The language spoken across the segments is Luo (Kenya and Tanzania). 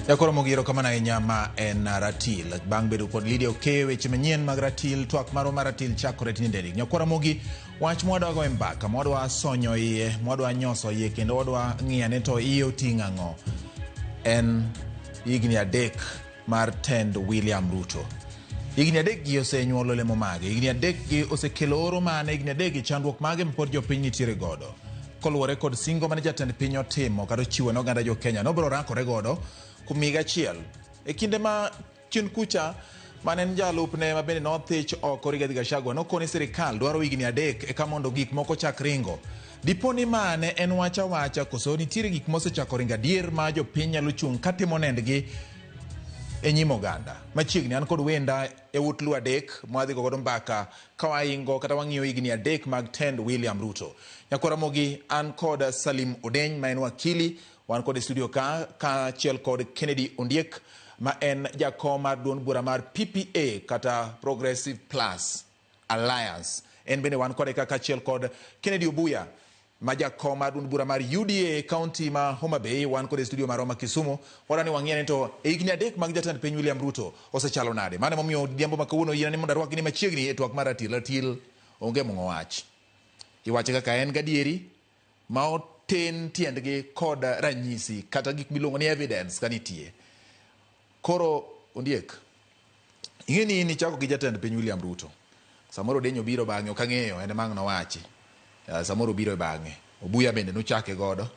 Ramogi kamana enyama en ratil bang bedo kod Lydia Okeyo weche manyien mag ratil twak maro mar ratil chakore tinde. Ramogi wach mwadwa go mbaka mwadwa sonyo iye mwadwa nyoso iye kendo wadwa ng'iyane to iye oting'a ng'o en higni 3 mar tend William Ruto. Higni 3 gi osenyuolo lemo mage, higni 3 gi osekelo oro mane, higni 3 gi chandruok mage mpod jopiny nitiere godo koluwore kod singo mane jatend piny otimo kata chiwo ne oganda jo Kenya nobiro rakore godo kumiga achiel e kinde ma chien kucha manen jalupne mabende nothich oko Rigathi Gachagua nokoni sirikal dwaro higni 3 eka mondo gik moko chak ringo. Diponi mane en wacha koso nitiere gik mosechako ringo adier ma jopiny nyalo chung' katimo nendgi e nyim oganda. Machiegni an kod wenda e ut lu 3 mwadhi godo mbaka kawaingo kata wang'iyo higni 3 mag tend William Ruto. Ramogi an kod Salim Odeny ma en wakili, wan kod studio ka chiel kod Ondiek ma en jakom mar duond bura mar PPA kata Progressive Plus Alliance. En bende wan kod ka chiel kod Obuya ma jakom mar duond bura mar UDA county ma Homa Bay. Wan kod studio mar Roma Kisumu. Wadani wang'iyane to higni 3 mag jatend piny William Ruto osechalo nade. Mane momiyo diambo ma kawuono yiene mondo arwaki ni machiegni e twak mar ratil onge mong'o wach. Iwache kaka en gadieri ma oten tiendgi kod ranyisi kata gik miluongo ni evidence kanitie. Koro Ondiek, ing'eni ni chako gi jatend piny William Ruto. Samoro Odeny biro bang'e, ok ang'eyo en mang' nowachi. Samoro biro bang'e. Obuya bende nochake godo.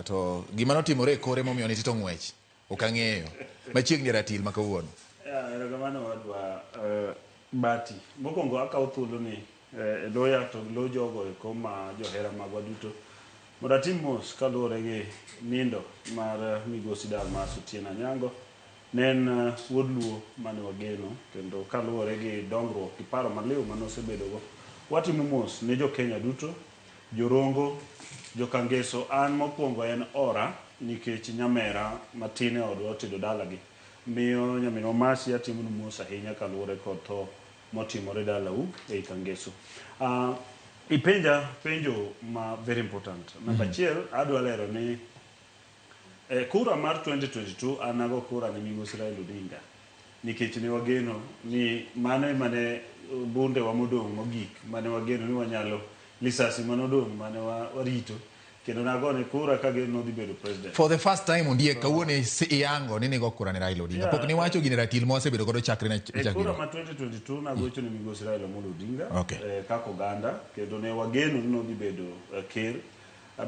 To gima notimore e kore momiyo ni tito ng'wech. Ok ang'eyo. Machiegni ratil ma kawuono. Erokamano wadwa Bati. Mokwongo akawo thuolo ni loya to lo jogo e koma johera magwa duto. Mondo atim mos kaluwore gi nindo mar migosi Dalmas Otieno Anyango. Ne en wuod luo mane wageno kendo kaluwore gi dongruok gi paro maliw manosebedogo. Watimo mos ne jo Kenya duto, jorongo, jokangeso. An mokwongo en ora nikech nyamera matine odwa otedo dalagi. Miyo nyaminwa Masi atimo mos ahinya kaluwore kod tho motimore dalau ei Kangeso. Ipenja penjo ma very important. Namba achiel adwa lero ni kura mar 2022 anago kura ni migosi Raila Odinga nikech ne wageno ni mane bunde wa modong' mogik mane wageno ni wanyalo lisasi manodong' mane warito kendo nagone kura ka geno dhi bedo president. For the first time Ondiek kawuono iyango ni nigo kura ni Raila Odinga. Pok ni wacho gini ratil mosebedo godo chakre na chakre. Kura ma 2022 nagocho ni migosi Raila Odinga kako oganda kendo ne wageno ni nodhi bedo ker.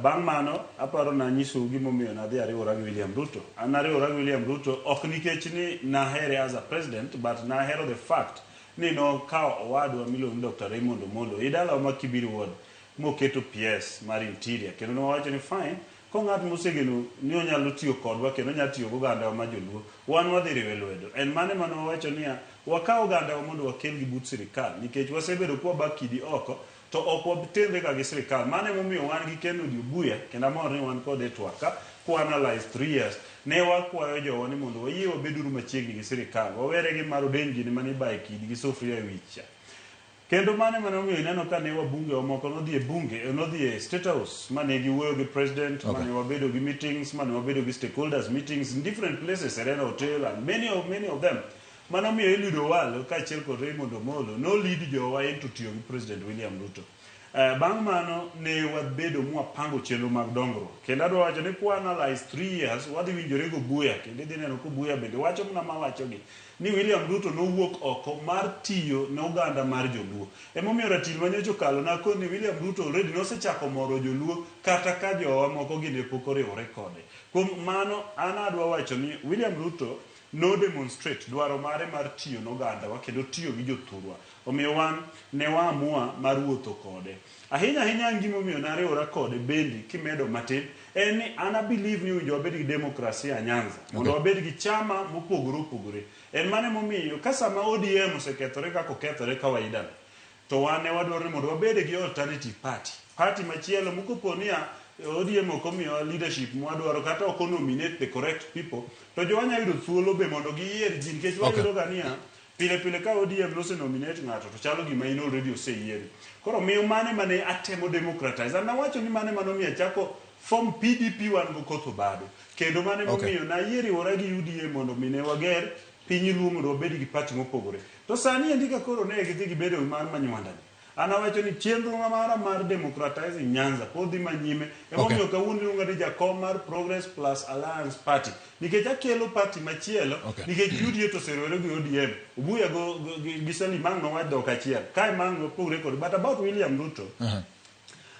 Bang' mano aparo na nyiso gimomiyo nadhi ariwora gi William Ruto. An ariwora gi William Ruto ok nikech ni nahere as a president but nahero the fact ni no kao owadwa miluongo Dr. Raymond Omolo idala ma Kibiri Ward moketo PS mar interior kendo nowacho ni fine ko ng'at mosegeno ni onyalo tiyo kodwa kendo onyalo tiyo go oganda ma joluo wan wadhi riwe lwedo. En mane mano wacho niya wakaw oganda mondo wakel gi but sirikal nikech wasebedo kwa bakidi oko to ok wabitende ka gi sirikal. Mane momiyo wan gi Kennedy Obuya kendo amor ni wan kod Twak kwa analyze 3 years ne wakwayo jowa ni mondo wayie wabeduru machiegni gi sirikal wawere gi mar Odeny gini mani bae kidi gi sufria e wicha. Kendo mane momiyo ineno ka ne wabunge moko nodhi e bunge nodhi e State House mane giwuoyo gi president mane wabedo gi meetings mane wabedo gi stakeholders meetings in different places, Serena Hotel and many of them. Mano miyo Eliud Owalo kaachiel kod Raymond Omolo no lead jowa into tiyo gi president William Ruto. Bang' mano ne wabedo mwapango chenro mag dongruok kendo adwa wacho ni kwa analyze 3 years wadhi winjore go Obuya kendo idhi neno ko Obuya bende wacho ng'ama wachogi ni William Ruto nowuok oko mar tiyo ne oganda mar joluo. Emomiyo ratil manyocho kalo nakoni ni William Ruto already nosechako moro joluo kata ka jowa moko gine pok oriwore kode. Kuom mano an adwa wacho ni William Ruto no demonstrate dwaro mare mar tiyo noganda wa kendo tiyo gi jothurwa. Omiyo wan ne waamua mar wuotho kode. Ahinya ngimomiyo nariwora kode bende kimedo matin en ni ana believe ni winjo wabed gi demokrasia Nyanza mondo wabed gi chama mopogore. En mane momiyo ka sama ODM osekethore kako okethore kawaida to wan ne wadwaro ni mondo wabed gi alternative party machielo mokoponia ODM okomiyo leadership mwadwaro kata ok nominate the correct people to jowanya yudo thuolo be mondo giyier ji nikech wayudo gania pile ka ODM lose nominate ng'ato to chalo gima in already oseyieri. Koro miyo mane atemo democratize. An nawacho ni mane manomiyo achako form PDP wan go kotho bado. Kendo mane momiyo nayieri ora gi UDA mondo mine wager piny luomro obed gi party mopogore. To sani endika koro ne gidhi gibedo mar manywandani. Anawacho ni chenro mara mar democratizing Nyanza podhi manyime emomiyo kawuono iluonga ni jakom mar Progress Plus Alliance Party nikech akelo party machielo nikech UDA to serwere gi ODM Obuya gi Salim no wado kachiel kai mango pogre kod but about William Ruto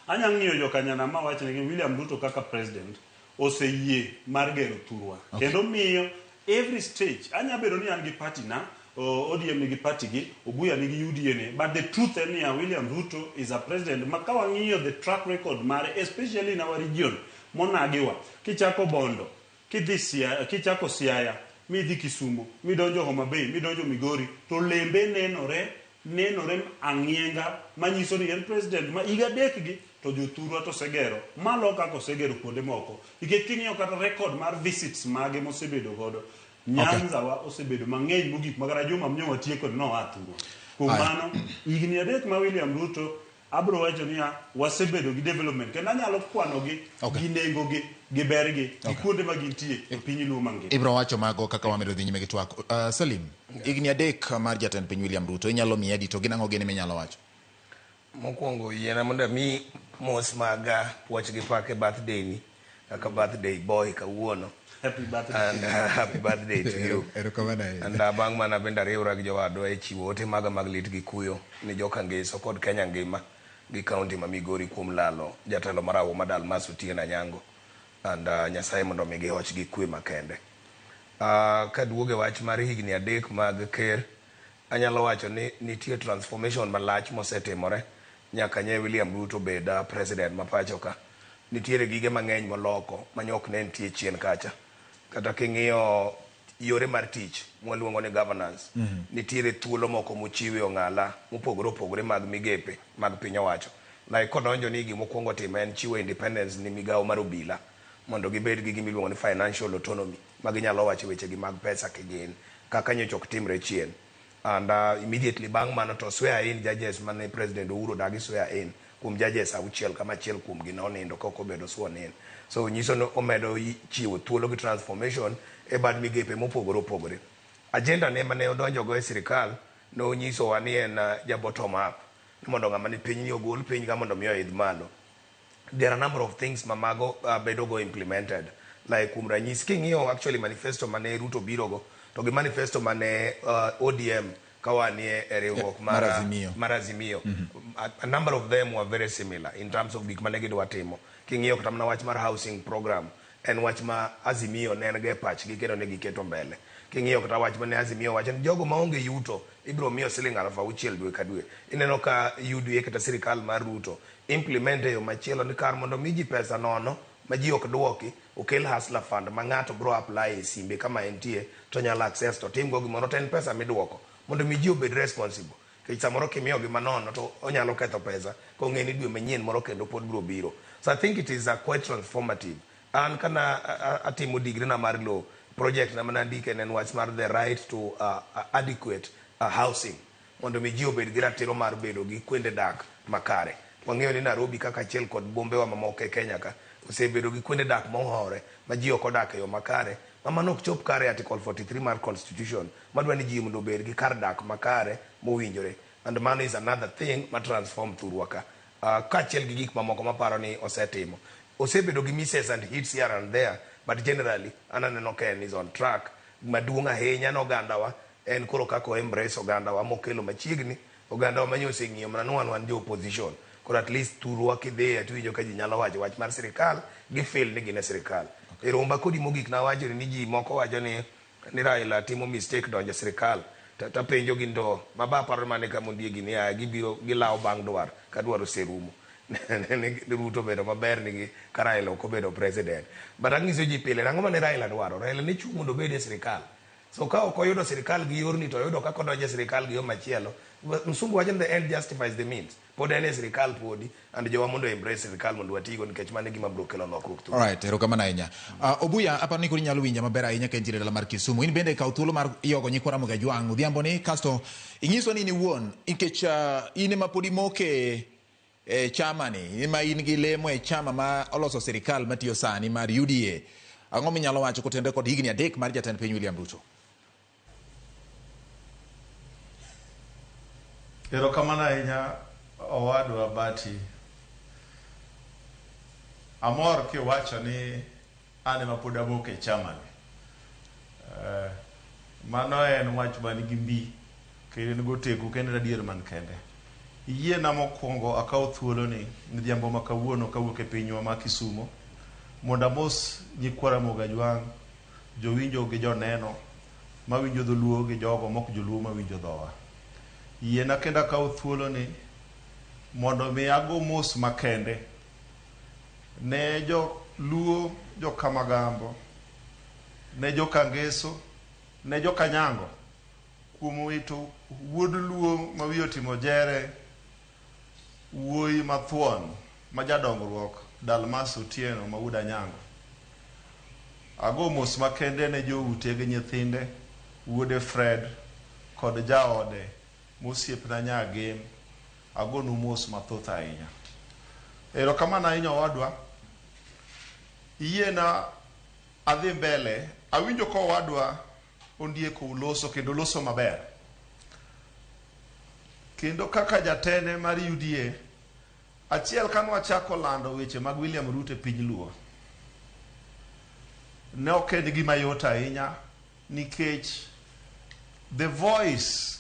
anya ng'iyo jokanyana ma wacho ni William Ruto kaka president oseyie mar gero thurwa kendo miyo every stage anya bedo ni an gi party na ODM nigi party gi Obuya nigi UDA ne but the truth is William Ruto is a president makawa ng'iyo the track record mare especially in our region monagiwa kichako Bondo kichako Siaya midhi Kisumu midonjo Homa Bay midonjo Migori to lembe nenore ang'ienga manyiso ni en president ma iga dek gi to jothurwa to segero malo kako segero kuonde moko nikech king'iyo kata record mar visits mage mosebedo godo Nyanza wa osebedo mang'eny mogik magara juma mnyo watieko no athuro kumano igni adek ma William Ruto abro wacho ni wasebedo gi development kendo anyalo kwano gi gi nengo gi bergi gi kuonde ma gintie e piny luo mangima ibro wacho mago kaka wamedo dhi nyime gi twak Salim igni adek mar jatend piny William Ruto inyalo miye di to ginang'o gini minyalo wacho mokwongo yiena mondo mi mos maga puoch gi pake birthday ni kaka birthday boy kawuono. Happy birthday. And happy birthday to you. And bang mana benda riwra gi jowadwa e chiwo ote maga mag lit gi kuyo ni joka Ngeso kod Kenya ngima gi county ma Migori kuom lalo jatelo marawo madal masu tie na nyango. And Nyasaye mondo mi gihoch gi kwe makende. Ka duoge wach mar higni adek mag ker anyalo wacho ni nitie transformation malach mosetimore nyaka nye William Ruto beda president mapacho ka. Nitiere gige mang'eny moloko manyok ne nitie chien kacha. Kata king'iyo yore mar tich mwaluongo ni governance nitiere thuolo moko mochiwe ong'ala mopogore mag migepe mag piny owacho like kodonjo ni gimo kwongo time en chiwo independence ni migawo mar obila mondo gibed gi gimiluongo ni financial autonomy maginyalo wacho weche gi mag pesa kigin kaka nyocho ok timre chien and immediately bang mano to swear in judges mane president Uhuru dagi swear in kuom judges auchiel kama achiel kuom gi nonindo kok obedo sworn in. So nyiso no omedo chiwo thuolo gi transformation e bad migepe mopogore. Agenda ne mane odonjo go e sirikal no nyiso wa ni en ja bottom up mondo ng'ama ni piny ni ogol piny ga mondo miyo idh malo. There are a number of things mamago bedo go implemented like kuom ranyisi king'iyo actually manifesto mane Ruto biro go to gi manifesto mane ODM kawanie e riwruok Marazimio. A number of them were very similar in terms of gik mane gidwa timo. King'iyo kata mana wach mar housing program en wach ma Azimio ne en ge pach gi kendo ne giketo mbele. King'iyo kata wach mane Azimio wacho ni jogo maonge yuto ibro miyo siling 6,000 dwe ka dwe. Ineno ka UDA kata sirikal mar Ruto implement yo machielo ni kar mondo miji pesa nono ma ji ok duoki okel hustler fund ma ng'ato bro apply e simbe kama entie to nyalo access to tim go gimoro ten pesa miduoko mondo miji obed responsible. Kech samoro kimiyo gima nono to onyalo ketho pesa ko ng'eni dwe manyien moro kendo pod bro biro. So I think it is quite transformative. An kana atimo degree na mar law project na manandike en wach mar the right to adequate housing mondo mi ji obed gi ratiro mar bedo gi kuonde dak makare. Wang'eyo ni Nairobi kaka achiel kod bombewa mamoko e Kenya ka osebedo gi kuonde dak mohore ma ji ok odak e yo makare mano ok chop kare article 43 mar constitution madwa ni ji mondo obed gi kar dak makare mowinjore and man is another thing ma transform thurwa ka kaachiel gi gik mamoko maparo ni osetimo osebedo gi misses and hits here and there but generally ananeno ka en is on track maduong' ahinya no ogandawa en koro kako embrace ogandawa mokelo machiegni ogandawa manyose ng'iyo mana wan jo opposition koro at least thurwa kidhiye tuwinjo ka ji nyalo wacho wach mar sirikal gi fail ni gine sirikal e romba kodi mogik na wacho ni ji moko wacho ni Raila timo mistake donjo sirikal tapenjo gi ndo baba paro mane ka Ondiek ni gibiro gilawo bang' dwar ka dwaro serumo ne Ruto bedo maber ni ka Raila ok obedo president but ang'iso ji pile ang'o mane Raila dwaro Raila ne chung mondo obed e sirikal so ka ok oyudo sirikal gi yorni to oyudo kako donjo sirikal gi yo machielo Msungu wachen the end justifies the means. Pod ene sirikal podi and jowa mondo embrace sirikal mondo watigo nikech mane gima bro kelo lokruok tu. Alright, erokamano ahinya. Obuya, aparo ni koro inyalo winja maber ahinya ka entiere dala mar Kisumu. In bende kaw thuolo mar yogo nyikwa Ramogi Ajwang' odhiambo ni kasto inyiso ni in iwuon nikech in ema pod imoke chama ni, in ma in gi lemo e chama ma oloso sirikal matiyo sani mar UDA. Ang'o minyalo wacho kotende kod higni 3 mar jatend piny William Ruto? Erokamano ahinya owadwa Bati. Amor kiwacho ni an ema pod amoko e chama ni. Mano en wach man gi mbi kendo gotego kendo adier man kende. Yie na mokwongo akaw thuolo ni midhiambo ma kawuono kawuok e pinywa ma Kisumo mondo amos nyikwa Ramogi Ajwang', jowinjo gi joneno mawinjo dholuo gi jogo mok joluo mawinjo dhowa. Yie na kenda kaw thuolo ni mondo mi ago mos makende ne jo luo, jo Kamagambo, ne jo Kangeso, ne jo Kanyango kuom wito wuod luo ma wiyo timo jere, wuoi mathuon ma jadongruok Dalmas Otieno ma wuod Anyango. Ago mos makende ne jo ute gi nyithinde, wuode Fred kod jaode mosiepna nyagem. Agonu mos mathoth ahinya. Erokamano ahinya owadwa. Yie na adhi mbele. Awinjo ko owadwa Ondiek uloso kendo loso maber. Kendo kaka jatene mar UDA, achiel kan wachako lando weche mag William Ruto e piny luo. Ne ok en gima yot ahinya nikech the voice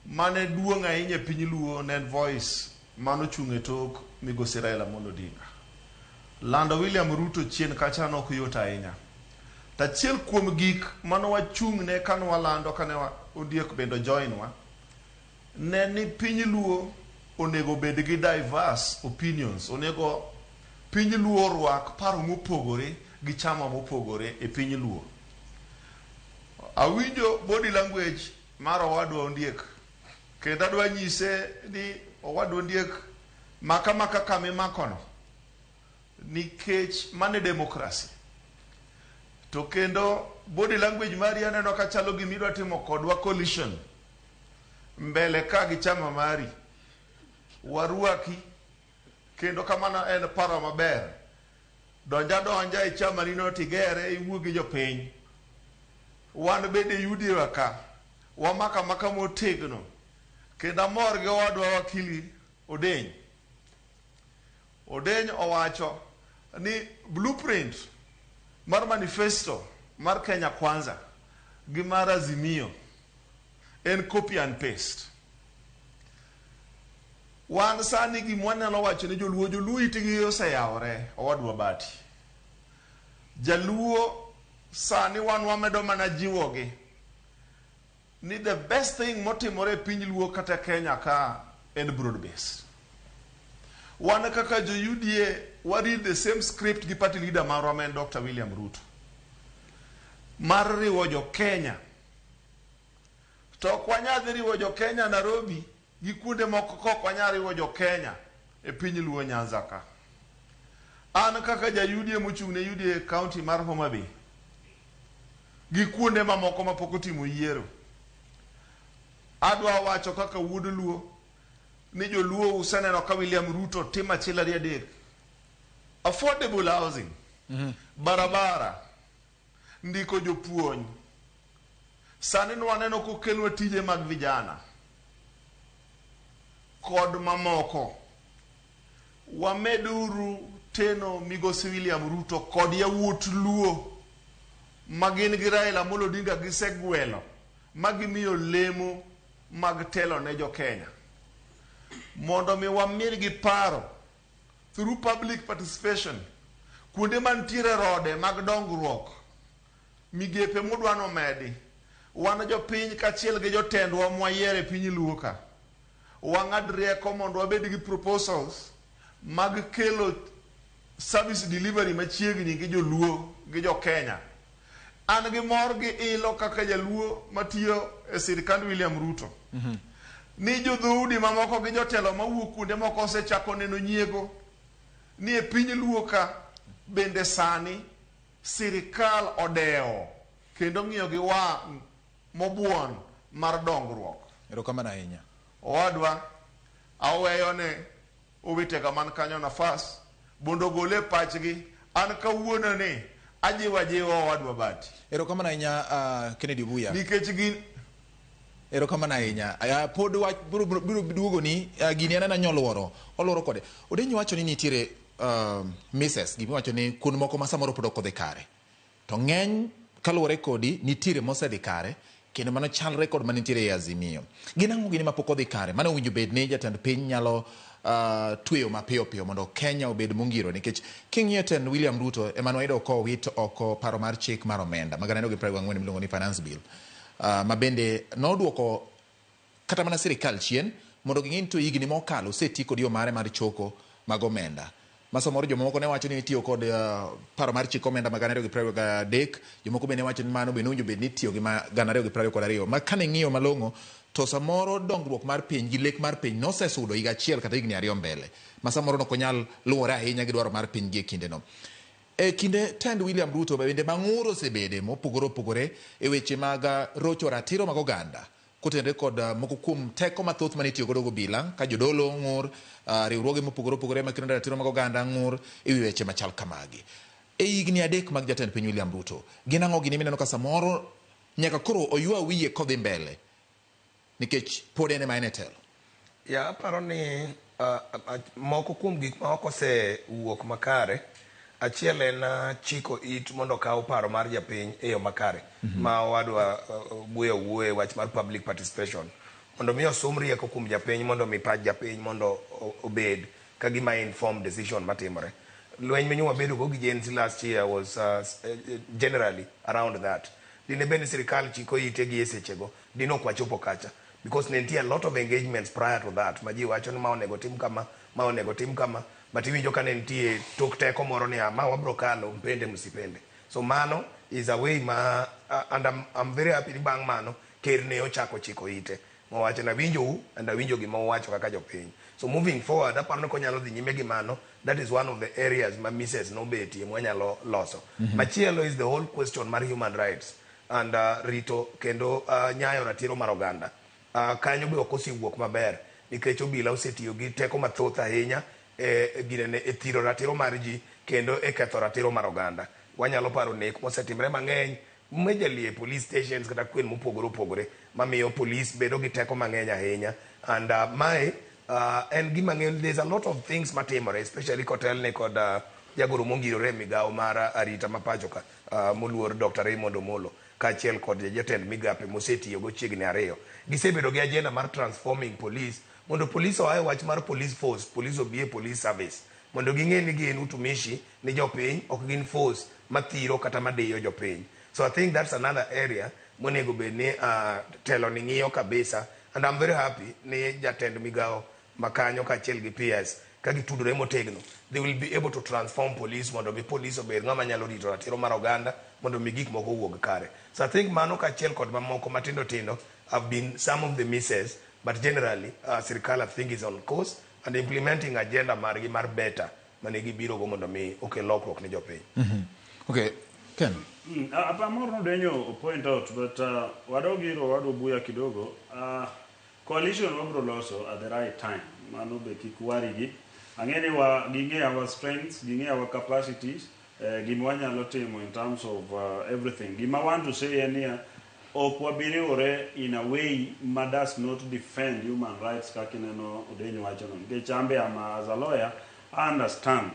mane duong' ahinya e piny luo ne voice mano chung' e tok migosi Raila Odeny. Lando William Ruto chien kacha no ok yot ahinya. Tachiel kuom gik mano wachung' ne kan walando kane Ondiek bendo join wa ne ni piny luo onego bed gi diverse opinions, onego piny luo rwak paro mopogore gi chama mopogore e piny luo. Awinjo body language mar owadwa Ondiek kendo adwa nyise ni owadwa Ondiek maka kama imakono nikech mane demokrasi. To kendo body language mari aneno ka chalo gimidwa timo kodwa coalition mbele ka gi chama mari waruaki kendo kamano en paro maber. Donja e chama ni no tigere iwuog gi jopiny. Wan bende yudi waka wamaka motegno kendo amor gi owadwa wakili Odeny. Odeny owacho ni blueprint mar manifesto mar Kenya Kwanza gi mar Azimio en copy and paste. Wan sani gi mwanalo wacho ni joluo itigi oseyawore owadwa Bati. Jaluo sani wan wamedo mana jiwogi ni the best thing motimore piny luo kata Kenya ka en broad based. Wan kaka jo UDA we read the same script gi party leader marwa men Dr. William Ruto mar riwo jo Kenya. To kwanyadhi riwo jo Kenya Nairobi gi kuonde moko kok wanyari riwo jo Kenya e piny luo Nyanza ka. An kaka ja UDA mochung' ne UDA county mar Homa Bay gi kuonde mamoko mapok otimo yiero, adwa wacho kaka wuod luo ni jo luo useneno ka William Ruto timo achiel ariyo adek. Affordable housing, barabara, ndiko jopuonj. Sani waneno kokelwa tije mag vijana kod mamoko. Wameduru teno migosi William Ruto kod yawuot luo magin gi Raila Odeny gisegwelo magimiyo lemo mag telo ne jo Kenya mondo mi wamir gi paro through public participation kuonde mantiere rode mag dongruok migepe modwano medi. Wan jo piny kachiel gi jotendwa mwayiere piny luo ka wang'ad rieko mondo wabed gi proposals mag kelo service delivery machiegni gi joluo gi jo Kenya. An gi mor gi ilo kaka jaluo matiyo e sirikand William Ruto ni jodhoudi mamoko gi jotelo mawuok kuonde moko osechako neno nyiego ni e piny Luo ka bende sani sirikal odewo kendo ng'iyo gi wang' mobuon mar dongruok. Erokamano ahinya. Owadwa aweyo ne owetega man kanyo nafas bondo gole pachgi an kawuono ni ajiwa owadwa Bati. Erokamano ahinya Kennedy Obuya. Nikech gin erokamano ahinya. Pod wach biro duogo ni gini en anyoluoro oluoro kode. Odeny wacho ni nitiere Mrs. Gimi wacho ni kun moko ma samoro pod ok odhi kare. To ng'eny kaluwore kodi nitiere mosedhi kare kendo mano chalre kod manitiere e Azimio. Gin ang'o gini mapok odhi kare? Mano winjo bed ni jatend piny nyalo tweyo mapiyo piyo mondo Kenya obed mongiro, nikech king'iyo ten William Ruto ema noyudo kowit oko paro mar chik mar omenda magana 240 miluongo ni finance bill, ma bende noduoko kata mana sirikal chien mondo ging'in to higni mokalo oseti kod yo mare mar choko mag omenda. Masomoro jomoko ne wacho ni itiyo kod paro mar chik omenda magana 223, jomoko bende wacho ni mano bende owinjo bed ni itiyo gi magana 222. Ma kane ng'iyo malong'o to samoro dongruok mar piny gi lek mar piny nosesudo higa achiel kata higni 2 mbele, ma samoro nok onyal luwore ahinya gi dwaro mar piny gi e kindeno. E kinde tend William Ruto bende mang'uro osebede mopogore opogore e weche mag rocho ratiro mag oganda kotenre kod moko kuom teko mathoth manitiyo godo gobila ka jodolo ng'ur, riwruoge mopogore opogore makendo ratiro mag oganda ng'ur e weche machal kamagi. E higni 3 mag jatend piny William Ruto, gin ang'o gini mineno ka samoro nyaka koro oywa wiye kodhi mbele nikech pod en ema en e telo? Ya aparo ni moko kuom gik ma ok osewuok makare, achiel en chiko it mondo kaw paro mar japiny e yo makare ma wadwa Obuya wuoye wach mar public participation mondo mi osom rieko kuom japiny mondo mi pach japiny mondo obed ka gima informed decision matimore. Lweny menyo wabedo go gi Gen Z last year was generally around that. Dine bende sirikal chiko ite gi esechego dino kwachopo kacha because ne nitie a lot of engagements prior to that ma ji wacho ni ma onego tim kama, ma onego tim kama, but iwinjo ka ne nitie tok teko moro ni ma wabro kalo mpende msipende. So mano is a way ma and I'm very happy bang mano ker ne ochako chiko ite mowacho na winjo and awinjo gima owacho kaka jopiny. So moving forward aparo ni konyalo dhi nyime gi mano, that is one of the areas ma Mrs. Nobetie mwanyalo loso. Machielo is the whole question mar human rights and rito kendo nyayo ratiro mar oganda. Kanyo be ok osewuok maber nikech obila osetiyo gi teko mathoth ahinya e thiro ratiro mar ji kendo e ketho ratiro mar oganda. Wanyalo paro nek mosetimre mang'eny majorly e police stations kata kwen mopogore opogore mamiyo police bedo gi teko mang'eny ahinya, and mae en gima ng'eny. There's a lot of things matimore especially kotelne kod jagoro mongirore migawo mar arita mapacho ka moluor Dr. Raymond Omolo kaachiel kod jatend migape mosetiyo go chiegni 2 gisebedo gi agenda mar transforming police mondo police oaye wach mar police force, police obiye police service mondo ging'e ni gin utumishi ni jopiny, ok gin force mathiro kata madiyo jopiny. So I think that's another area monego bed ni telo ni ng'iyo kabisa, and I'm very happy ni jatend migawo makanyo kaachiel gi PS ka gitudore motegno, they will be able to transform police mondo mi police obed ng'ama nyalo rito ratiro mar oganda mondo mi gik moko wuog kare. So I think mano kaachiel kod mamoko matindo tindo have been some of the misses, but generally sirikal I think is on course and implementing agenda margi mar better manegi biro go mondo mi okel lokruok ne jopiny. Okay, Ken. Apamoro no denyo point out, but wadogiro Obuya kidogo coalition wabro loso at the right time. Mano be kikwarigi ang'eni wa ginge our strengths, ginge our capacities, gimwanyalo timo in terms of everything. Gima want to say here okwabiriore in a way ma does not defend human rights kakineno Odeny wacho no. Ngechambe as a lawyer I understand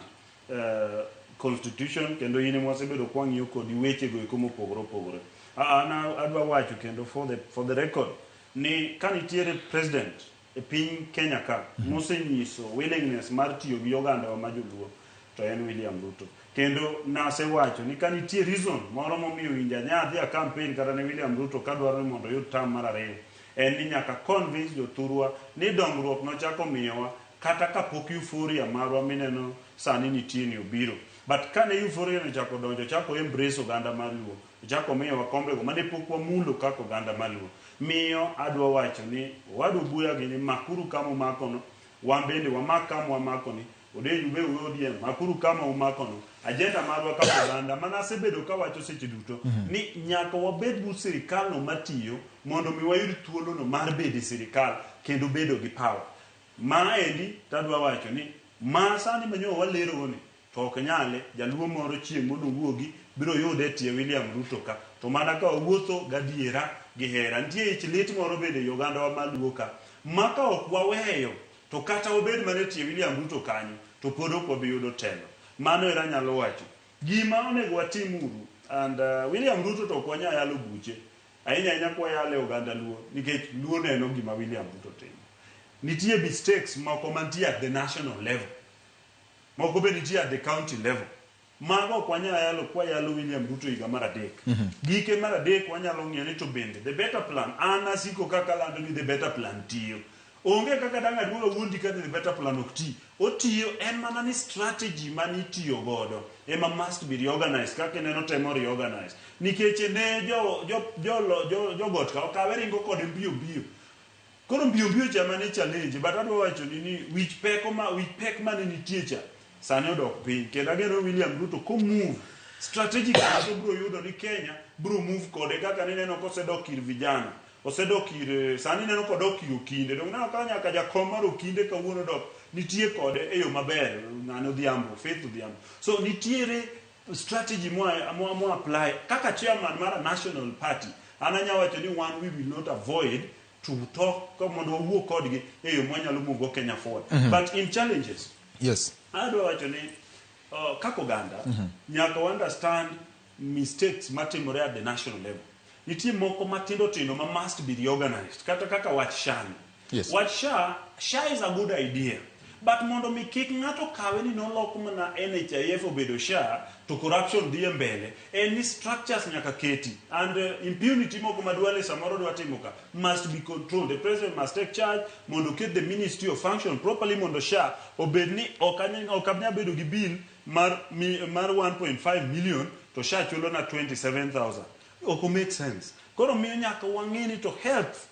constitution kendo yini mwasebedo kwang'iyo kod weche go ikomo pogoro. Ana adwa wacho kendo for the record ni kanitiere president e piny Kenya ka mosenyiso willingness mar tiyo gi oganda wa majoluo to en William Ruto. Kendo nase wacho ni kanitie reason moro momiyo winja nyadhi a campaign kata ne William Ruto kadwaro ni mondo yud tam mar 2 en ni nyaka convince jothurwa ni dongruok nochako miyowa kata kapok euphoria marwa mineno sani nitie ni obiro. But kane euphoria no chako donjo, chako embrace oganda mar Luo, chako miyo wakombe go mane pok wamulo kako oganda mar Luo. miyo adwa wacho ni wadu Obuya gini makuru kama umakono wambende wamakam wamakoni Odeny ube uodien makuru kama umakono agenda marwa kama banda manase bedo ka wacho seche duto ni nyaka wabed bu sirikal no matiyo mondo mi wayud thuolo no mar bedo sirikal kendo bedo gi power maendi tadwa wacho ni ma sani manyo walero ni to ok nyale jaluo moro chieng' mondo wuogi biro yude tie William Ruto ka to mana ka owuotho gadiera gihera nitie ich lit moro bede Uganda wa maluo ka maka ok waweyo to kata obed mane tie William Ruto kanyo to pod ok wabiyudo telo mano era nyalo wacho gima onego watimuru and William Ruto to ok wanya yalo buche ahinya kwa yale Uganda luo nikech luo neno gima William Ruto timo nitie mistakes moko mantie at the national level moko be nitie at the county level mago kwanya yalo kwa yalo William Ruto higa mar adek gike mar adek wanyalo ng'iyo ni to bende the better plan anasiko kaka lando ni the better plan tiyo onge kaka danga duoga wundi kaka the better plan okti otiyo en mana ni strategy mani tiyo godo ema must be reorganized kaka neno temo reorganize nikech ne jo got ka okaweri ngo kod mbio koro mbio chama ne challenge but adwa wacho ni which pek mane nitie cha sane odok piny kendo ageno William Ruto ko move strategic to bro yudo ni Kenya bro move kode kaka neno kosedok ir vijana osedok ir sani neno kodok ir okinde dong na kanya ka jakom mar okinde kawuono dok nitie kode e yo maber ngano dhiambo faith dhiambo so nitiere strategy mo apply kaka chairman mar national party ananya wacho ni one we will not avoid to talk mondo wuo kodgi e yo mwanyalo mugo Kenya forward but in challenges yes adwa wacho ni kako ganda nyaka understand mistakes matimore at the national level nitie moko matindo tindo ma must be reorganized kata kaka wach shan yes wach sha is a good idea but mondo mi kik ngato kawe ni nolok mana NHIF obedo sha to corruption dhie mbele any structures nyaka keti and impunity moko madwale samoro dwa timoka must be controlled the president must take charge mondo ket the ministry of function properly mondo sha obedni okanya bedo gi bill mar 1.5 million to sha chulo na 27,000 oko make sense koro miyo nyaka wang'eni to health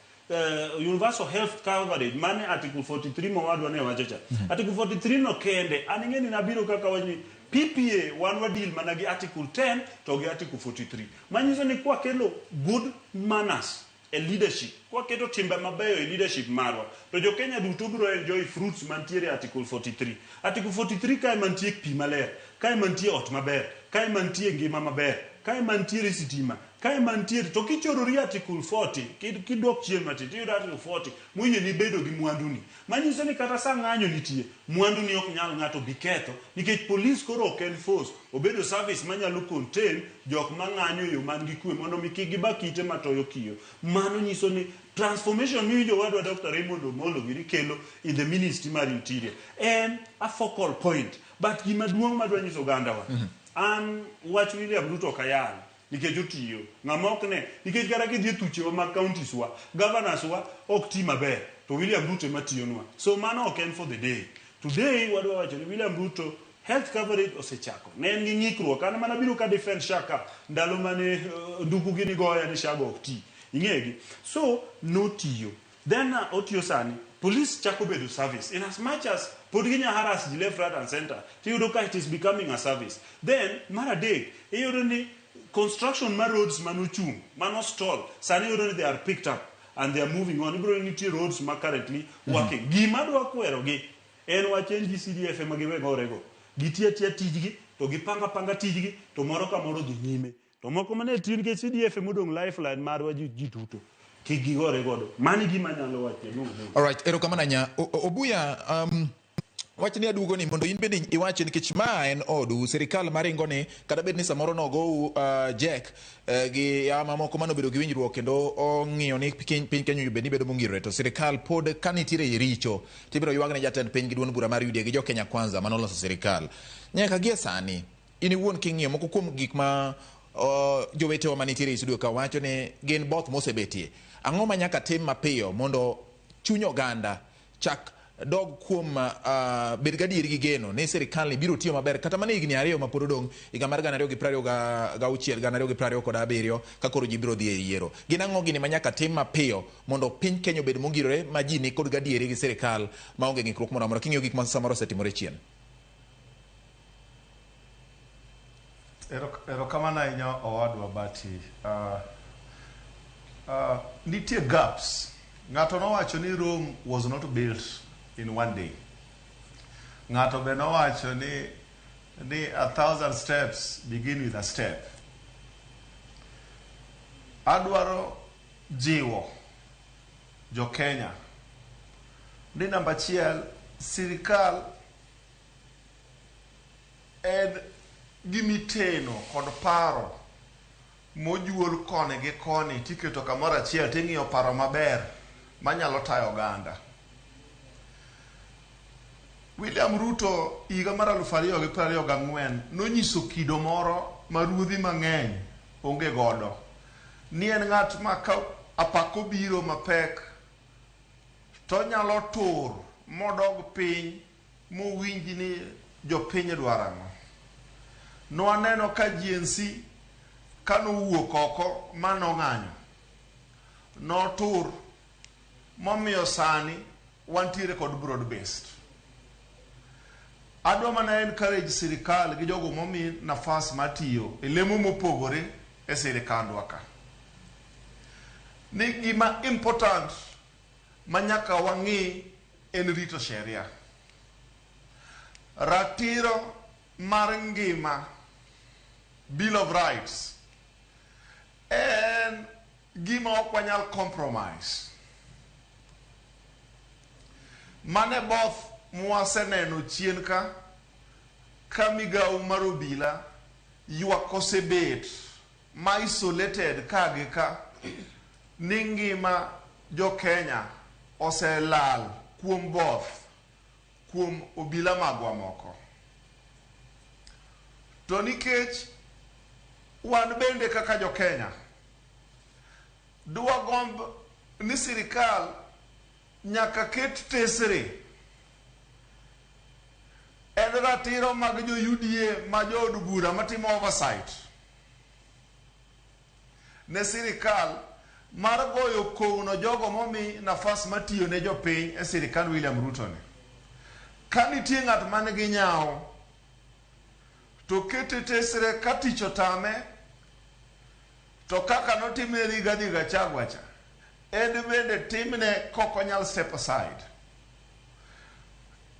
universal health coverage mane article 43 mawadwa ne wachacha article 43 no kende aningeni nabiro kaka wani PPA wanwa deal mana gi article 10 to gi article 43 manyiso ni kwa kelo good manners e leadership kwa keto timbe mabeyo e leadership marwa to jo Kenya duto biro enjoy fruits mantiere article 43 article 43 kai mantie pi maler kai mantie ot maber kai mantie ngima maber kai mantiere sitima kai mantiere to kichorori article 40 kidok chien matiti yudo article 40 munye ni bedo gi mwanduni manyiso ni kata sa ng'anyo nitie mwanduni ok nyal ng'ato biketho nikech police koro ok en force obedo service manyalo contain jok mang'anyo yo man gi kwe mondo mikigi bakite matoyo kiyo mano nyiso ni transformation mi jowadwa Dr. Raymond Omolo giri kelo in the ministry mar interior and a focal point but gima duong' madwa nyiso gandawa an wach William Ruto kayal nikech otiyo ng'ama ok ne nikech kara kidhi thuchewa mag counties wa governors wa ok ti maber to William Ruto matiyonwa so mano ok en for the day today wadwa wacho ni William Ruto health coverage osechako ne en gi ng'ikruok an mana biro ka defend shaka ndalo mane nduku gini goya ni shago ok ti ing'egi so notiyo then otiyo sani police chako bedo service in as much as pod ginya harass ji left right and center tiyudo ka it is becoming a service then mara day iyudo ni construction mar roads manuchung stall sani yudoni they are picked up and they are moving on ibro nitie roads ma currently working gima dwa kwero gi en wachen gi CDF ma giwe gorego gitie tijgi to gipanga tijgi to moro ka moro dhi nyime to moko mane tiyo gi CDF modong lifeline marwa ji duto kigigore godo mani gima nyalo wache all right erokamana nya Obuya wach ni adugo ni mondo in bende iwache nikech ma en odu sirikal maringo ni kada bed ni samoro no go Jack gi yama moko mano bedo gi winjruok kendo ong'iyo ni piny Kenya bende bedo mongirore to sirikal pod kanitire richo tibiro yuagne jatend piny gi duon bura mar UDA gi jo Kenya kwanza mano loso sirikal nyaka gie sani ini wuon king'iyo moko kuom gik ma jowetewa manitire isudo ka wacho ni gin both mosebetie ang'o ma nyaka tim mapiyo mondo chuny oganda chak dog kuom bed gadier gi geno ne sirikal ni biro tiyo maber kata mana higni ariyo ma pod odong' higa mar 2026 2027 ka koro ji biro dhi e yiero. Gin ang'o gini ma nyaka tim mapiyo mondo piny Kenya obed mongirore ma ji ni kod gadieri gi sirikal maonge ng'ikruok moro amora king'iyo gik ma samoro osetimore chien? Erokamano ahinya owadwa Bati. Nitie gaps. Ng'ato nowacho ni Rome was not built in one day. Ng'ato be nowacho ni 1,000 steps begin with a step. Adwaro jiwo jo Kenya ni namba achiel, sirikal en gimiteno kod paro mojuol koni gi koni tiketo kamoro achiel ting'iyo paro maber manyalo tayo oganda. William Ruto higa mar 2024 nonyiso kido moro ma ruodhi mang'eny onge godo. Ni en ng'at ma ka apako biro mapek to nyalo tur modog piny mowinji ni jopiny dwarano. Nwaneno ka GNC kanowuok oko manong'anyo notur momiyo sani wantiere kod broad based. Adwa mana encourage sirikal gi jogo momi nafas matiyo e lemo mopogore e sirikandwa ka ni gima important manyaka wang'i en rito sheria. Ratiro mar ngima, Bill of Rights, en gima ok wanyal compromise. Mane both mwaseneno chien ka migawo mar obila ywak osebet ma isolated ka gi ka ni ngima jo Kenya oselal kuom both kuom obila magwa moko. To nikech wan bende kaka jo Kenya dwa gomb ni sirikal nyaka ket tesre en ratiro mag jo UDA ma jo od bura matimo oversight ne sirikal mar goyo kowno jogo momi nafas matiyo ne jopiny e sirikal William Ruto ne. Ka nitie ng'at man gi nyawo to kete tesre ka tich otame to kaka notimne Rigathi Gachagua cha en bende timne kok onyal step aside.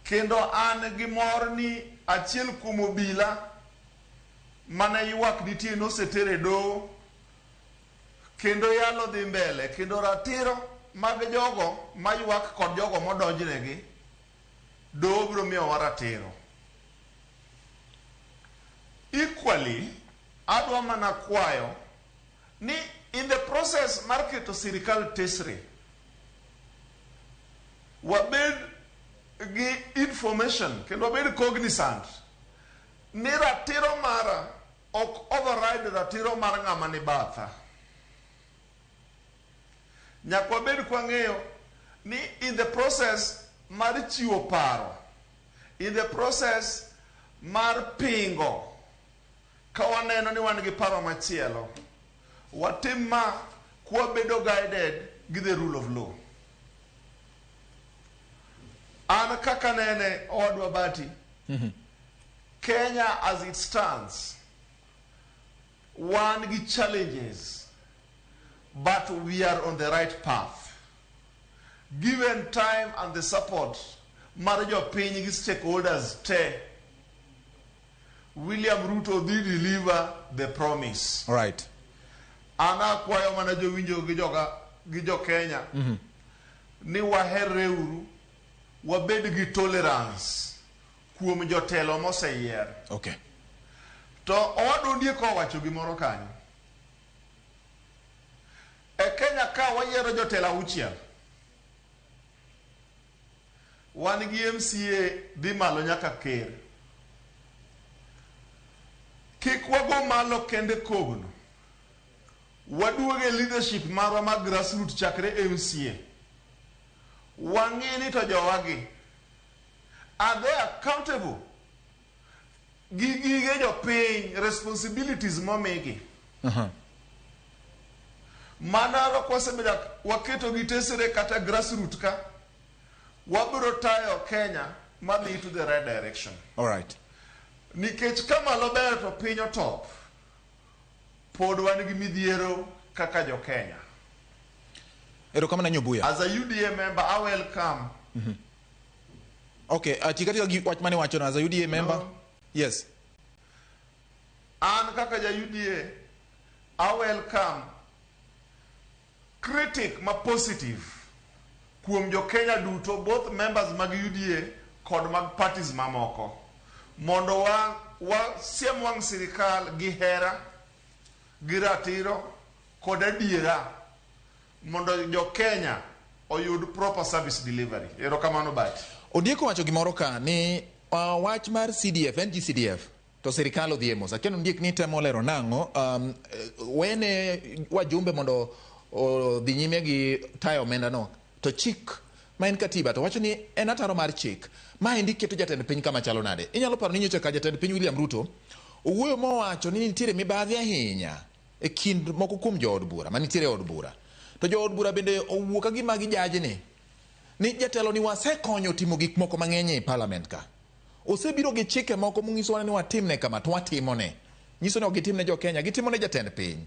Kendo an gi mor ni achiel kuom obila mane ywak nitie nosetere doho kendo yalo dhi mbele kendo ratiro mag jogo maywak kod jogo modonjnegi doho biro miyowa ratiro. Equally, adwa mana kwayo ni in the process mar keto sirikal tesre wabed gi information kendo wabed cognizant ni ratiro mara ok override ratiro mar ng'ama ni batha. Nyaka wabed kwang'eyo ni in the process mar chiwo paro, in the process mar pingo ka waneno ni wan gi paro machielo, watim ma kwabedo guided gi the rule of law. An kaka nene owadwa Bati, Kenya as it stands, wan gi challenges, but we are on the right path. Given time and the support mar jopiny gi stakeholders te, William Ruto did deliver the promise. All right. Ana kwayo mana jowinjo gi jo Kenya ni waherre uru wabed gi tolerance kuom jotelo moseyier. Okay. To owadwa Ondiek owacho gimoro kanyo. E Kenya ka wayiero jotelo 6. Wan gi MCA dhi malo nyaka ker. Kik wago malo kende kogno. Waduoge leadership marwa mag grassroots chakre MCA. Wang'e ni to jowagi Are they accountable? Gige jopiny responsibilities momigi. Manalo kwasebeda waketo gitesere kata grassroots ka wabiro tayo Kenya madhi to the right direction. All right. Nikech kama lober to piny top pod wan gi midhiero kaka jo Kenya. Erokamano Obuya. As a UDA member, I welcome. Okay, tikati gi wach mane wacho as a UDA member? No. Yes. And kaka ja UDA, I welcome critic ma positive kuom jo Kenya duto, both members mag UDA kod mag parties mamoko, mondo wa siem wang sirikal gi hera gi ratiro kod adiera mondo jo Kenya oyud proper service delivery. Erokamano bati. Ondiek wacho gimoro ka ni wach mar CDF, NG-CDF, to sirikal odhi mos. Akiano Ondiek ni temo lero nang'o, wene wajumbe mondo dhi nyime gi tayo omenda no. To chik ma en katiba to wacho ni en ataro mar chik. Ma endi keto jatend piny kama chalo nade. Inyalo paro ni nyocha ka jatend piny William Ruto owuoyo mowacho ni nitiere mibadhi ahinya e kind moko kuom jood bura, manitiere od bura. To jood bura bende owuok gima gi jaji ni jatelo ni wasekonyo timo gik moko mang'eny e parliament ka. Osebiro gi chike moko munyiso ni watimne kama to watimone. Nyiso ni ok gitimne jo Kenya, gitimone jatend piny.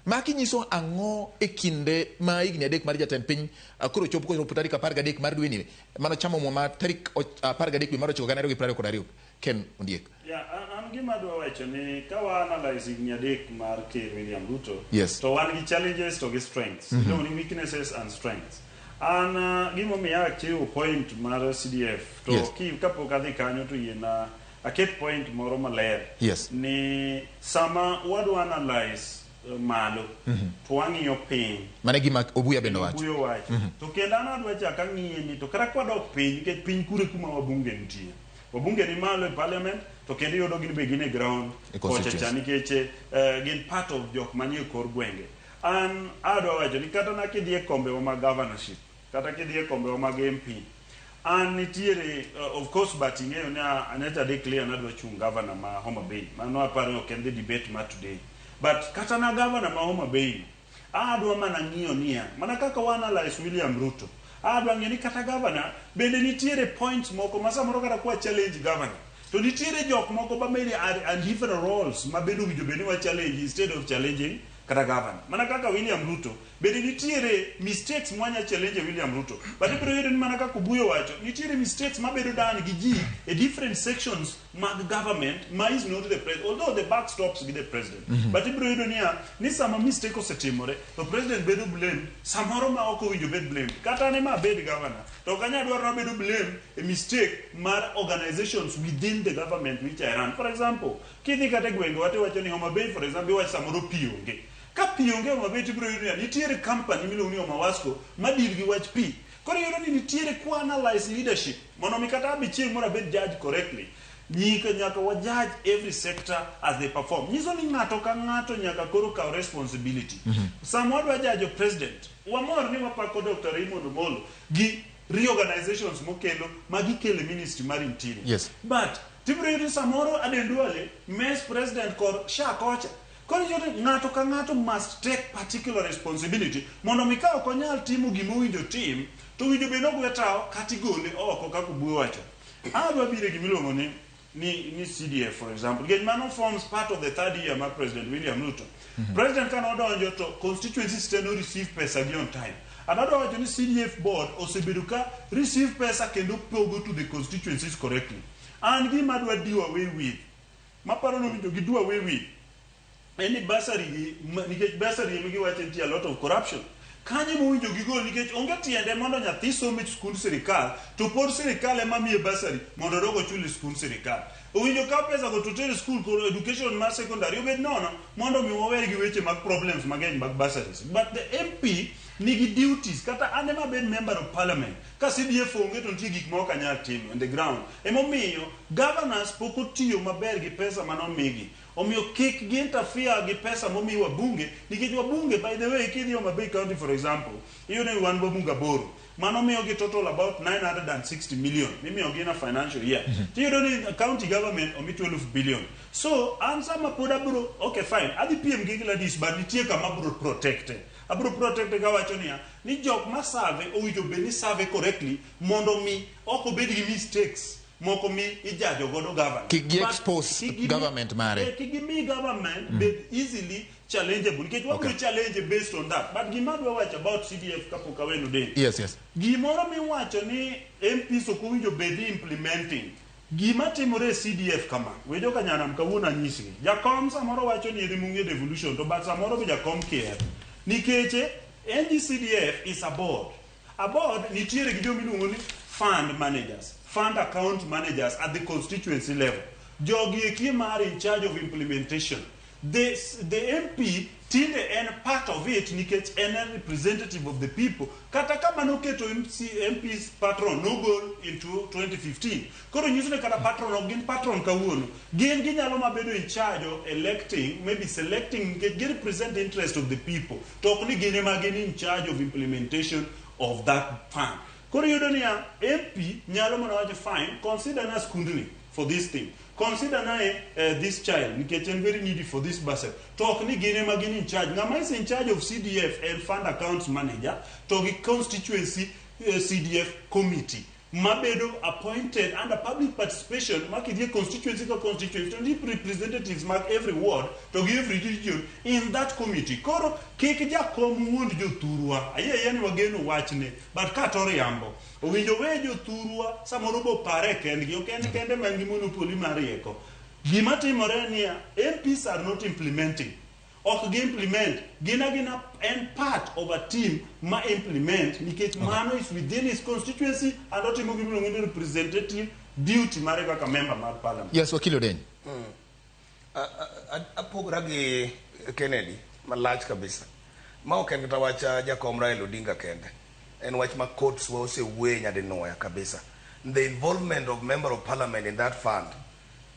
Maki nyiso ang'o e kinde ma higni adek mar jatend piny koro chopo ko tarik 13 mar dwe ni mano chamo ma tarik 13 dwe mar 9 Januari 2022. Ken Ondiek. An gima dwa wacho ni ka wa analyze higni adek mar Ker William Ruto, yes, to wan gi challenges to gi strengths, ni weaknesses and strengths. An gimo miya chiwo point mar CDF to yes, kapok adhi kanyo to yena aket point moro maler, yes, ni sama wadwa analyze malo to wang'iyo piny mane gima Obuya bende wacho. Obuya wacho to kendo an adwa chaka ng'iye ni to kara kwadok piny nikech piny kure kuma wabunge nitie. Wabunge ni malo e parliament to kendo yudo gin be gin e ground kocha cha nikech gin part of jok manie kor gwenge. An adwa wacho ni kata na kidhi e kombe mag governorship kata kidhi e kombe mag MP, an nitiere of course but ing'eyo ni Aneta declare nadwa chung governor ma Homa Bay. Mano aparo ok en the debate ma today. But kata na governor ma Homa Bay, adwa mana ng'iyo niya, mana kaka wa analyze William Ruto, adwa ng'iyo ni kata governor bende nitiere points moko ma samoro kata kwa challenge governor. To nitiere jok moko ba maybe are different roles ma bedo winjo bende wa challenge instead of challenging kata governor. Mana kaka William Ruto bende nitiere mistakes mwanya challenge William Ruto. But ibiro yudo ni mana kaka Obuya wacho, nitiere mistakes ma bedo dan gi ji e different sections mag government ma is not the president, although the back stops with the president. But ibiro yudo ni sama mistake osetimore to president bedo blame, samoro ma ok owinjo bed blame. Kata ne ma bed governor to kanya dwaro bedo blame a mistake mar organizations within the government which I run. For example, kidhi kata gwenge wate wacho ni Homa Bay, for example, wacho samoro pi onge. Ka pi onge Homa Bay tibiro yudo ni nitiere company miluongo ni Mawasco ma deal gi wach pi. Koro yudo ni nitiere kwa analyze leadership mondo mi kata abichieng moro bed judge correctly. Nyaka wa judge every sector as they perform. Nyiso ni ng'ato ka ng'ato nyaka koro kaw responsibility. Samwa dwa judge president, wamor ni wapako Dr. Raymond Omolo gi reorganizations mokelo magikele ministry mar interior. Yes. But tibiro yudo samoro adenduale mes president kor shakocha. Koro yudo ng'ato ka ng'ato must take particular responsibility mondo mi ka ok onyal timo gima owinjo tim to winjo bende ogwetao kata igole oko kaka Obuya wacho. Adwa bire gimiluongo ni CDF, for example. Get Mano forms part of the third year of President William Ruto. President cannot donjo to constituency still no receive pesa on time. Another one is CDF board or Sebeduka receive pesa kendo go to the constituencies correctly. And give madwa do away with. Maparo no to do away with. Any bursary, nikech bursary migi wache a lot of corruption. Kanye mo winjo gigo nikech onge tiende mondo nyathi somo e skul sirikal to pod sirikal ema miye basari mondo dogo chuli skul sirikal. Owinjo ka pesa go to tere skul ko education mar secondary obed nono mondo mi wawer gi weche mag problems mang'eny mag basaries. But the MP nigi duties kata ane ma bed member of parliament ka CDF onge to nitie gik moko anyal timo on the ground. Emomiyo governors pok otiyo maber gi pesa manomigi. omiyo kik gi-interfere gi pesa momi wabunge, nikech wabunge, by the way, kidhi Homa Bay County for example, iyudo ni wan wabunge aboro, mano miyo gi total about 960 million mimiyo gi na financial year. Tiyudo ni county government omi 12 billion. So an sama pod abro, okay fine, adhi piem gi Gladys, but nitie kama abro protected. Abro protected kawacho niya, ni jok ma serve owinjo bed ni serve correctly mondo mi ok obed gi mistakes moko mi ijajo godo government. Kik expose government mare. Kik mi government bed easily challengeable. Nikech wabro challenge based on that. But gima dwa wacho about CDF kapok aweno den. Yes. Gimoro miwacho ni MPs ok owinjo bed implementing. Gima timore CDF kama. Wejo kanyanam kawuono anyisgi. Jakom samoro wacho ni edhi mung'e devolution, to but samoro be jakom kier. Nikeche NGCDF is a board. A board nitiere gi jomi luongo ni fund managers, fund account managers at the constituency level. Jogi eki mar in charge of implementation. The MP tinde en part of it nikech en a representative of the people. Kata kama noketo MP's patron no goal into 2015. Koro nyiso ni kata patron ok gin patron kawuono. Gin ginyalo mabedo in charge of electing, maybe selecting, get represent the interest of the people. To ok ni gin ema gin in charge of implementation of that fund. Koro yudo ni MP nyalo mana wacho fine, consider na skundni for this thing. Consider na this child, nikech en very needy for this bursary. Talk ni gine ma gin in charge. Ngama is in charge of CDF and fund accounts manager to the constituency CDF committee. Mabedo appointed under public participation, makidie constituency to constituency, to representatives mark every ward to give every region in that committee. Koro kik jakom wuond jothurwa. Yani wageno wachne, but katori yambo. Owinjo we jothurwa samoro bo pare kendgi, ok en kende man gi monopoli mar rieko. Gima timore niya, MPs are not implementing. Ok gi implement, gina and part of a team ma implement, nikech mano is within his constituency and not a representative duty mare kaka member mar parliament. Yes, Wakil Odeny. Apogra gi Kennedy malach kabisa. Ma ok en kata wach jakom Raila Odinga kende. En wach ma courts osewuoye nyadinoya kabisa. The involvement of member of parliament in that fund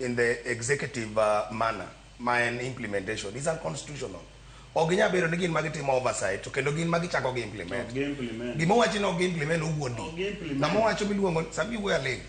in the executive manner, my implementation is unconstitutional. Oginya bero ni gin magitimo oversight to kendo gin magichako gi implement. Gimo wachi no gi implement uwuondi. Namo wacho miluongo sami wuoya ling.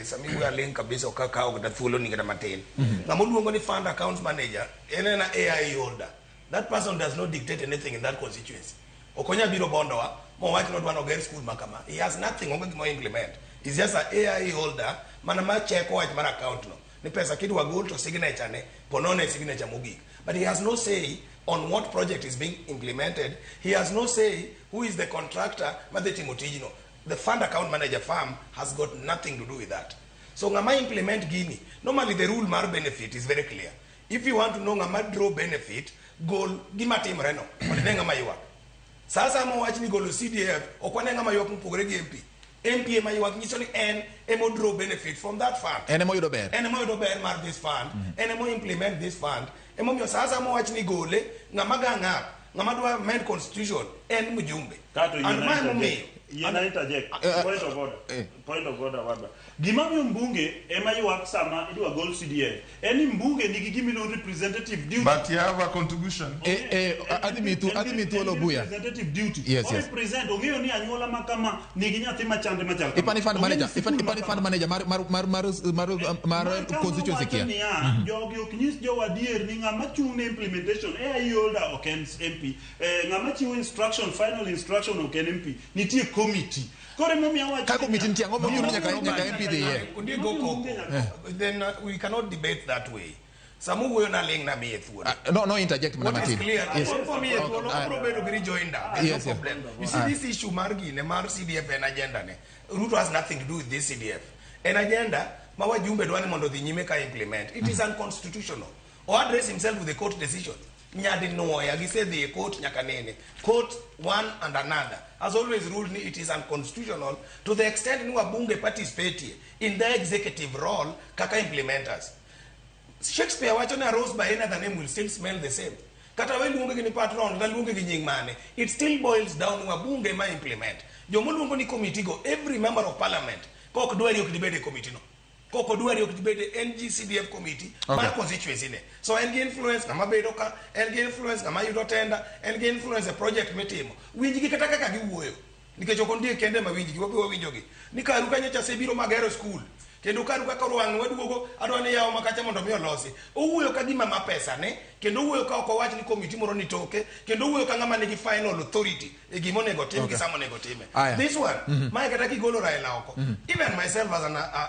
Sami wuoya ling kabisa okaka ok da thuolo ni ngada matin. Namo luongo ni fund accounts manager en an AI holder. That person does not dictate anything in that constituency. Okonya biro bondowa mo wacho no dwano ger school makama. He has nothing onge gimo implement. He's just an AI holder mana ma check wach mar account no. Ni pesa kidwa gol to signature ne ponone signature mogik. But he has no say on what project is being implemented. He has no say who is the contractor. The fund account manager firm has got nothing to do with that. So ngama implement gini. Normally the rule mar benefit is very clear. If you want to know ngama draw benefit, goal gima team reno. Onene ngama yuak. Sasa mo wachi ni golo CDF okwane ngama yuak mpogore gi MP. MP ma yuak nyiso ni en emo draw benefit from that fund. Enemo yudo ber. Enemo yudo ber mar this fund. Enemo implement this fund. Emo mio sasa mo wachi ni gole ngama ganga ngama dwa amend constitution en mjumbe. And my interject. Point of order wada. Gima mi mbunge ema yuak sama idwa goal CDF. Any mbunge nigi gimino representative duty. But you have a contribution. Adimitu Obuya. Representative duty. Yes. Represent ongeyo ni anyuola makama nigi nyathi machande machal. Ipani fund manager. Ipani fund manager mar constituency kia. Jogi ok nyis jo adier ni ngama chung implementation. AI holder ok en MP. Ngama chiwo instruction, final instruction ok en MP. Nitie committee. Then we cannot debate that way. Samu we na ling na me no interject What is clear? Yes. For me yes. No problem. You see this issue margi ne mar CDF and agenda ne. Ruto has nothing to do with this CDF. An agenda mawa jumbe dwani mondo dhi nyime ka implement. It is unconstitutional. Or address himself with the court decision. Nyadi no ya gise the court nyakanene. Court one and another has always ruled it is unconstitutional to the extent ni wabunge participate in the executive role kaka implementers. Shakespeare wachona rose by another name will still smell the same. Kata we lunge ni patron da lunge gi nying mane. It still boils down wabunge ma implement. Jomo lungo ni committee go every member of parliament ko ok dwari ok debate committee no. koko dwari ok dibede NGCDF committee mar constituency ne. So en gi influence ngama bedo ka, en gi influence ngama yudo tenda, en gi influence e project mitimo. Winjgi kata kaka giwuoyo. Nikech ok ondiek kende ma winjgi, wabiwa winjogi. Ni karu kanyo cha sebiro magero school. Kendo karu kaka ruang waduogo adwani yawo makacha mondo mi olosi. Owuoyo ka gima ma pesa ne, kendo owuoyo ka ok owach ni committee moro ni toke, kendo owuoyo ka ngama nigi final authority e gima onego tim gi samo onego time. This one, my kata kigolo Raila oko. Even myself as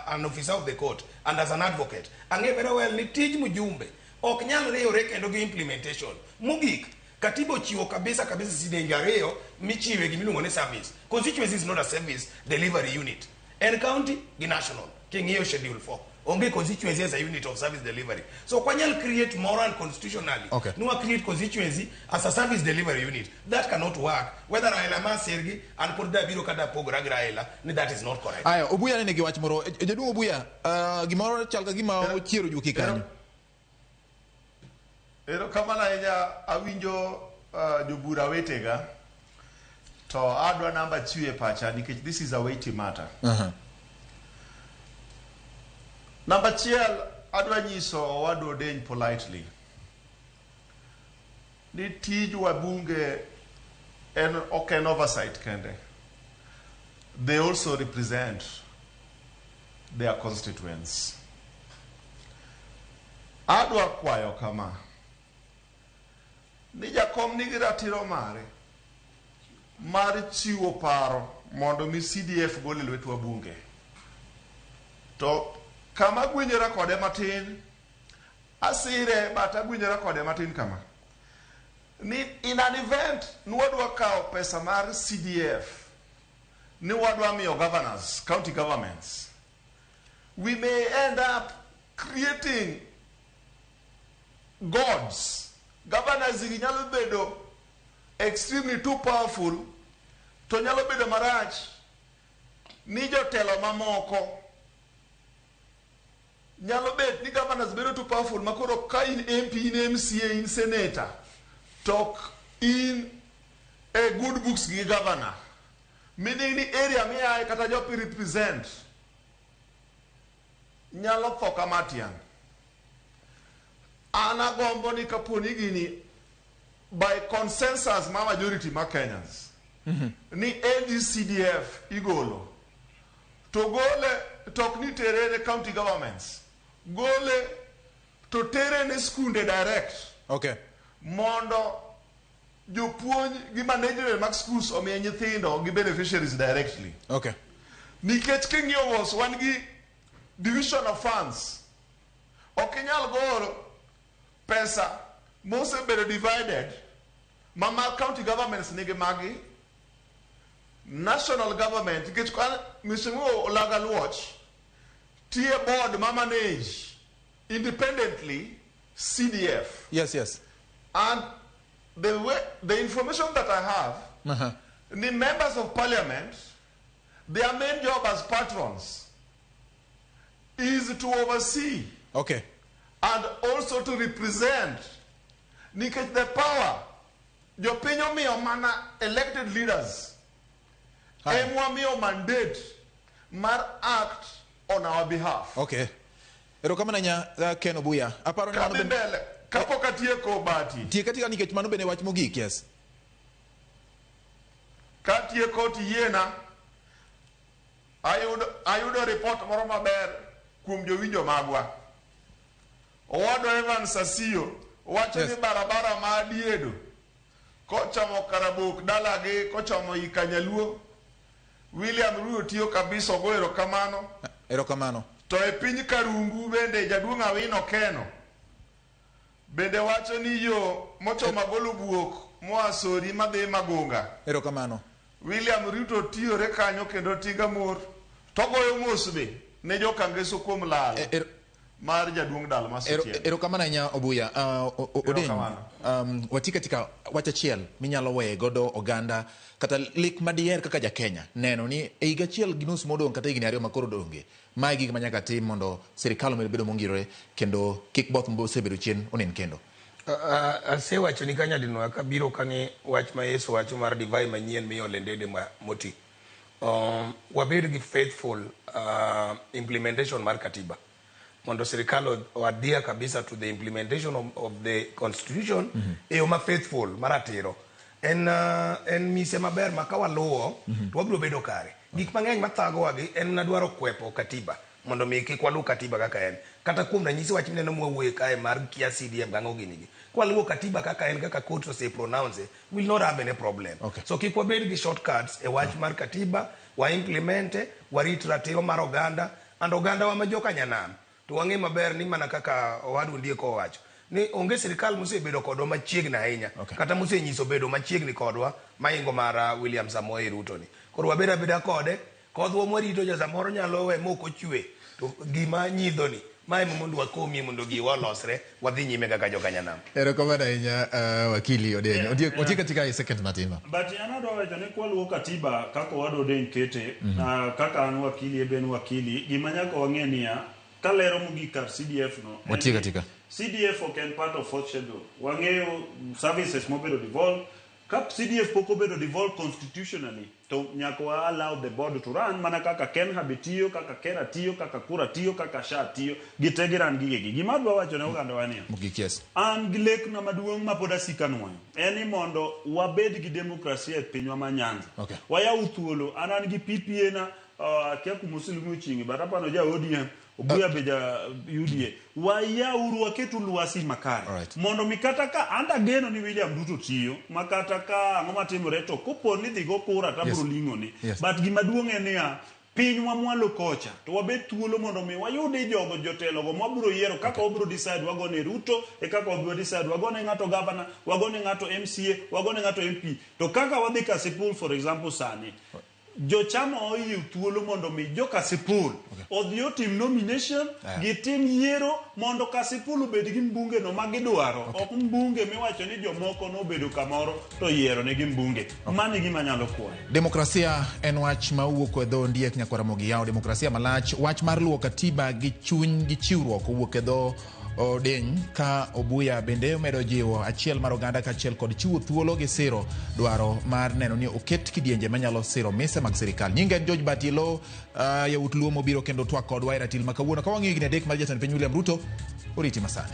an officer of the court and as an advocate, ang'e very well ni tij mjumbe ok nyal reyore kendo gi implementation. Mogik katiba ochiwo kabisa sidengi ariyo michiwe gimiluongo ni service. Constituency is not a service delivery unit. En county gi national. King'iyo schedule 4. Onge constituency as a unit of service delivery. So kwanyal create moral constitutionally. Nwa create constituency as a service delivery unit. That cannot work. Whether Raila ma sergi and put da biro kada pogra Raila, that is not correct. Aya, Obuya ne giwach moro. Jadu Obuya, gimoro chalka gima ochiero juki kanyo. Ero kamana enya awinjo jobura wetega to adwa namba chiwe pacha nikech this is a weighty matter. Number chiel adwa nyiso wadu Odeny politely. Ni tij wabunge ok en oversight kende. They also represent their constituents. Adwa kwayo kama. Ni jakom nigi ratiro mare mar chiwo paro mondo mi CDF gole lwet wabunge. To kama gwinyora kode matin, asire bata gwinyora kode matin kama. Ni in an event, nwadwa kao pesa mar CDF, ni wadwa miyo governors, county governments. We may end up creating gods. Governors nyalo bedo extremely too powerful, to nyalo bedo marach, ni jotelo mamoko. Nyalo bet ni governors bedo too powerful makoro ka in MP, in MCA, in senator, talk in a good books gi governor. Meaning ni area me ay kata jopi represent. Nyalo thoka matian. Ana gombo ni kaponi gini by consensus ma majority ma Kenyans. Ni NDCDF igolo. To gole talk ni terene county governments. Gole to terene skunde direct. Mondo jopuonj gi management mag schools omiye nyithindo gi beneficiaries directly. Nikech king'iyo was wan gi division of funds. Okinyal goro pesa mose bedo divided. Mama county governments nigi magi. National government, nikech kwa Mr. Olagal watch, tier board ma manage independently CDF. Yes. And the information that I have, the members of parliament, their main job as patrons is to oversee. And also to represent nikech the power. Jopinyo miyo mana elected leaders. Emwamiyo mandate mar act on our behalf. Ero kama nanya Ken Obuya. Aparo ni manu bende kapo katieko bati. Tiekatika nikech manu bende wach mogik, yes. Katieko tiyena ayudo report moro maber kuom jowinjo magwa. Owadwa Evans Sasiyo wacho ni barabara ma Adiedo kochomo Karabok dalagi kochomo Ikanyaluo William Ruto tiyo kabisa go erokamano. To e piny Karungu bende jaduong' Awino Keno bende wacho ni yo mochomo golo buok moasori madhi Magunga. Erokamano. William Ruto tiyore kanyo kendo tiga mor togoyo mos be ne jokangeso kuom lal mar jaduong' dal masitiel. Erokamano nya Obuya. Odeny, wati katika wachachiel minyalo weye godo oganda kata lik madier kaka ja Kenya neno ni eiga chiel ginus modong kata igni ariyo makoro donge mai gik manyaka tim mondo sirikal omed bedo mongirore kendo kik both mbose bedo chien onen kendo. Ase wacho ni kanya dino kabiro kani wach ma Yesu wacho mar divai manyien miyo lendede moti. wabed gi faithful implementation mar katiba mondo sirikal adhere kabisa to the implementation of the constitution e yo ma faithful maratiro en mise maber ma kawaluwo to wabiro bedo kare. Gik mang'eny mathagowa gi en nadwaro kwepo katiba mondo mi kik walu katiba kaka en, kata kuom ranyisi wach mineno mwawuoye kae mar kia CDM gang'o ginigi, kwaluwo katiba kaka en kaka court ose pronounce will not have any problem. So kik wabed gi shortcuts e wach mar katiba, wa implemente, warit ratiro mar oganda and oganda wa majoka nyanam to wang'e maber ni mana kaka owadu Ondiek owacho ni onge sirikal mosebedo kodwa machiegni ahinya kata mosenyiso bedo machiegni kodwa maingo mar William Samoei Ruto ni. Koro wabed abeda kode kodwa mwarito ja samoro nyalo we moko chwe to gima nyidho ni mae mondo wakomi mondo giwa losre wadhi nyime kaka joka nyanam. Erokamano ahinya wakili Odeny. Ondiek katika second matima. But anado wacho ni kwaluwo katiba kako wado Odeny kete kaka an wakili ben wakili gima nyaka wang'e niya kalero mogik kar CDF no. Watie katika CDF ok en part of fourth schedule. Wang'eyo services mobedo devolved. Kap CDF poko bedo devolved constitutionally to nyaka wa allow the board to run mana kaka Ken Habitio, kaka Kera tiyo, kaka Kura tiyo, kaka Sha tiyo, gitegiran gigegi. Gima dwa wacho ne oganda wania. Yes. An gilek na maduong' mapoda sikanwayo. Eni mondo wabed gi demokrasia e pinywa ma Nyanza. Waya uthuolo anan gi PPA na kia kumusilumu chingi batapano ja Odeny Obuya beja UDA waya uru waketu luasi makare mondo mikata ka anda geno ni William Ruto tiyo makata ka ngoma timore to kopo ni dhigo kura tabro lingo ni but gimaduong' en niya pinywa mwalo kocha to wabed thuolo mondo mi wayude jogo jotelo go mabro yiero kaka obro decide wagone Ruto e kaka obro decide wagone ng'ato governor, wagone ng'ato MCA, wagone ng'ato MP to kaka wadhi Kasipul for example sani jochama oyiu thuolo mondo mi jo Kasipul odhi otim nomination gitim yiero mondo Kasipul obed gi mbunge no magidwaro ok mbunge miwacho ni jomoko nobedo kamoro to yiero ne gi mbunge mano gima nyalo kwayo. Demokrasia en wach ma wuok e dho Ondiek nyaka Ramogi yaw demokrasia malach wach mar luwo katiba gi chuny gi chiwruok wuok e dho Odeny ka Obuya bende medo jiwo achiel mar oganda ka achiel kod chiwo thuolo gi siro dwaro mar neno ni oket kidienje manyalo siro mise mag sirikal. Nyinga George Batilo yawut luo mobiro kendo twak kodwa ratil makawuono ka wang'e higni 3 mar jatend piny William Ruto oriti masani.